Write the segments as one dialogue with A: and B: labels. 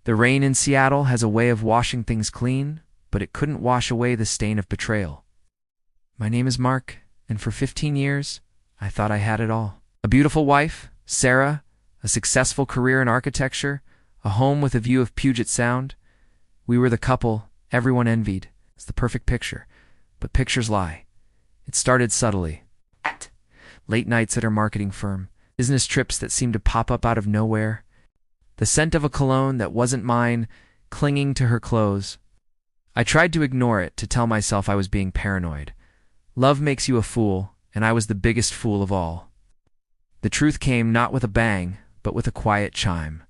A: The rain in Seattle has a way of washing things clean, but it couldn't wash away the stain of betrayal. My name is Mark, and for 15 years, I thought I had it all. A beautiful wife, Sarah, a successful career in architecture, a home with a view of Puget Sound. We were the couple everyone envied. It's the perfect picture. But pictures lie. It started subtly. Late nights at her marketing firm, business trips that seemed to pop up out of nowhere, the scent of a cologne that wasn't mine clinging to her clothes. I tried to ignore it, to tell myself I was being paranoid. Love makes you a fool, and I was the biggest fool of all. The truth came not with a bang, but with a quiet chime.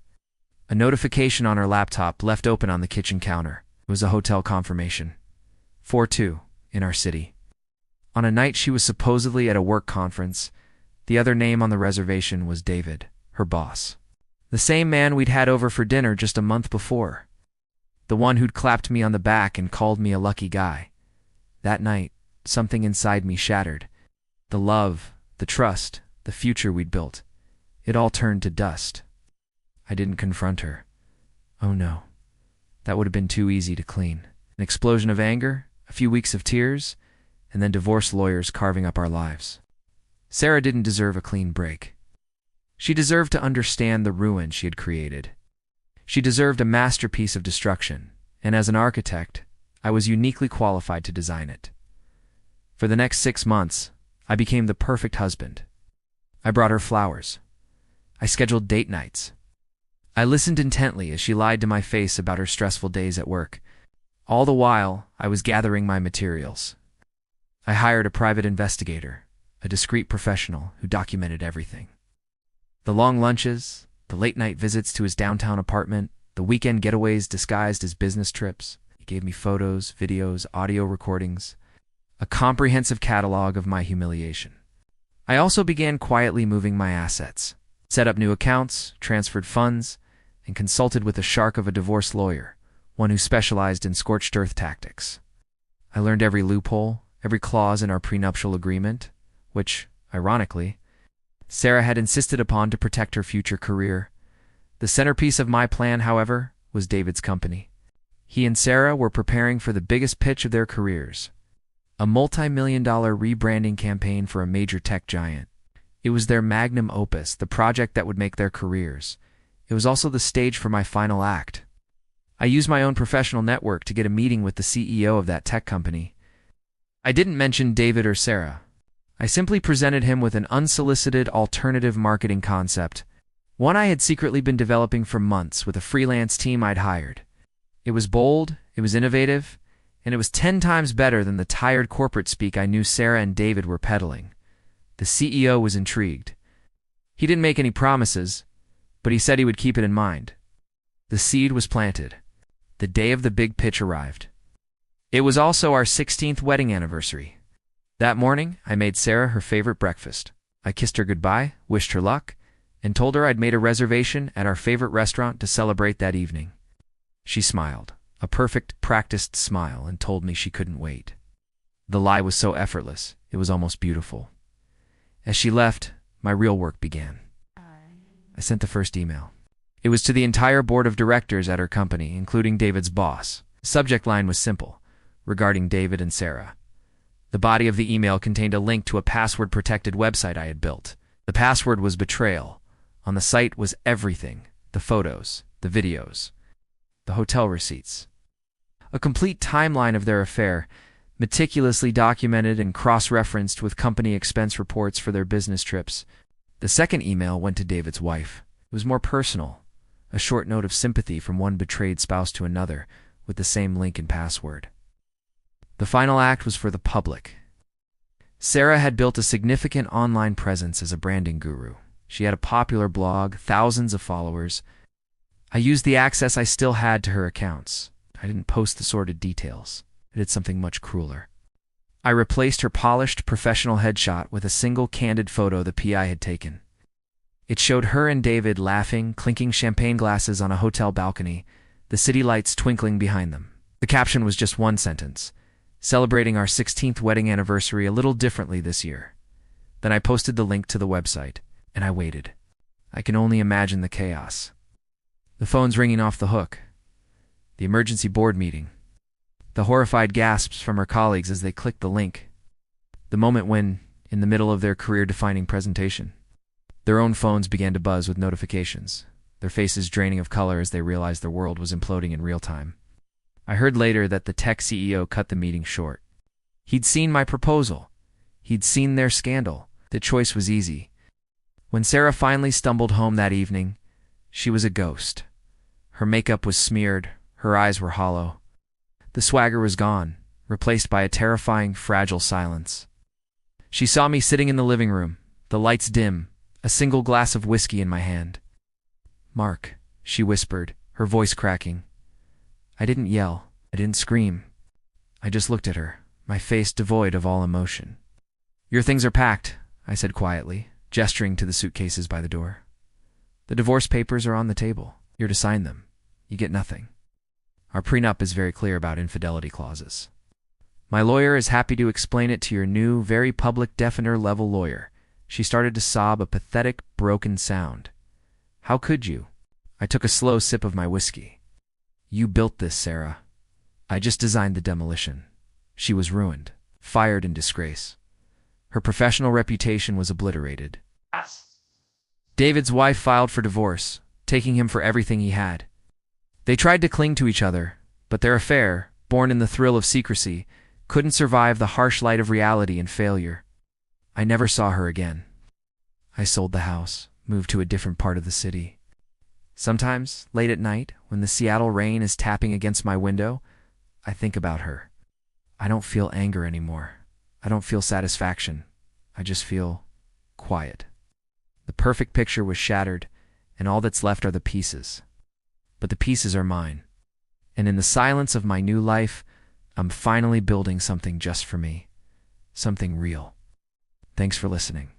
A: A notification on her laptop left open on the kitchen counter. It was a hotel confirmation. 4-2, in our city. On a night she was supposedly at a work conference, the other name on the reservation was David, her boss. The same man we'd had over for dinner just a month before. The one who'd clapped me on the back and called me a lucky guy. That night, something inside me shattered. The love, the trust, the future we'd built. It all turned to dust. I didn't confront her. Oh no. That would have been too easy to clean. An explosion of anger, a few weeks of tears, and then divorce lawyers carving up our lives. Sarah didn't deserve a clean break. She deserved to understand the ruin she had created. She deserved a masterpiece of destruction, and as an architect, I was uniquely qualified to design it. For the next 6 months, I became the perfect husband. I brought her flowers. I scheduled date nights. I listened intently as she lied to my face about her stressful days at work. All the while, I was gathering my materials. I hired a private investigator, a discreet professional who documented everything. The long lunches, the late-night visits to his downtown apartment, the weekend getaways disguised as business trips. He gave me photos, videos, audio recordings, a comprehensive catalog of my humiliation. I also began quietly moving my assets, set up new accounts, transferred funds, and consulted with the shark of a divorce lawyer, one who specialized in scorched earth tactics. I learned every loophole, every clause in our prenuptial agreement, which, ironically, Sarah had insisted upon to protect her future career. The centerpiece of my plan, however, was David's company. He and Sarah were preparing for the biggest pitch of their careers, a multi-million-dollar rebranding campaign for a major tech giant. It was their magnum opus, the project that would make their careers. It was also the stage for my final act. I used my own professional network to get a meeting with the CEO of that tech company. I didn't mention David or Sarah. I simply presented him with an unsolicited alternative marketing concept, one I had secretly been developing for months with a freelance team I'd hired. It was bold, it was innovative, and it was 10 times better than the tired corporate speak I knew Sarah and David were peddling. The CEO was intrigued. He didn't make any promises, but he said he would keep it in mind. The seed was planted. The day of the big pitch arrived. It was also our 16th wedding anniversary. That morning, I made Sarah her favorite breakfast. I kissed her goodbye, wished her luck, and told her I'd made a reservation at our favorite restaurant to celebrate that evening. She smiled, a perfect, practiced smile, and told me she couldn't wait. The lie was so effortless, it was almost beautiful. As she left, my real work began. I sent the first email. It was to the entire board of directors at her company, including David's boss. The subject line was simple, regarding David and Sarah. The body of the email contained a link to a password-protected website I had built. The password was betrayal. On the site was everything: the photos, the videos, the hotel receipts. A complete timeline of their affair, meticulously documented and cross-referenced with company expense reports for their business trips. The second email went to David's wife. It was more personal, a short note of sympathy from one betrayed spouse to another, with the same link and password. The final act was for the public. Sarah had built a significant online presence as a branding guru. She had a popular blog, thousands of followers. I used the access I still had to her accounts. I didn't post the sordid details. I did something much crueler. I replaced her polished, professional headshot with a single candid photo the PI had taken. It showed her and David laughing, clinking champagne glasses on a hotel balcony, the city lights twinkling behind them. The caption was just one sentence: celebrating our 16th wedding anniversary a little differently this year. Then I posted the link to the website, and I waited. I can only imagine the chaos. The phone's ringing off the hook. The emergency board meeting. The horrified gasps from her colleagues as they click the link. The moment when, in the middle of their career-defining presentation, their own phones began to buzz with notifications, their faces draining of color as they realized their world was imploding in real time. I heard later that the tech CEO cut the meeting short. He'd seen my proposal. He'd seen their scandal. The choice was easy. When Sarah finally stumbled home that evening, she was a ghost. Her makeup was smeared, her eyes were hollow. The swagger was gone, replaced by a terrifying, fragile silence. She saw me sitting in the living room, the lights dim, a single glass of whiskey in my hand. "Mark," she whispered, her voice cracking. I didn't yell. I didn't scream. I just looked at her, my face devoid of all emotion. "Your things are packed," I said quietly, gesturing to the suitcases by the door. "The divorce papers are on the table. You're to sign them. You get nothing. Our prenup is very clear about infidelity clauses. My lawyer is happy to explain it to your new, very public defender-level lawyer." She started to sob, a pathetic, broken sound. "How could you?" I took a slow sip of my whiskey. "You built this, Sarah. I just designed the demolition." She was ruined, fired in disgrace. Her professional reputation was obliterated. David's wife filed for divorce, taking him for everything he had. They tried to cling to each other, but their affair, born in the thrill of secrecy, couldn't survive the harsh light of reality and failure. I never saw her again. I sold the house, moved to a different part of the city. Sometimes, late at night, when the Seattle rain is tapping against my window, I think about her. I don't feel anger anymore. I don't feel satisfaction. I just feel quiet. The perfect picture was shattered, and all that's left are the pieces. But the pieces are mine. And in the silence of my new life, I'm finally building something just for me. Something real. Thanks for listening.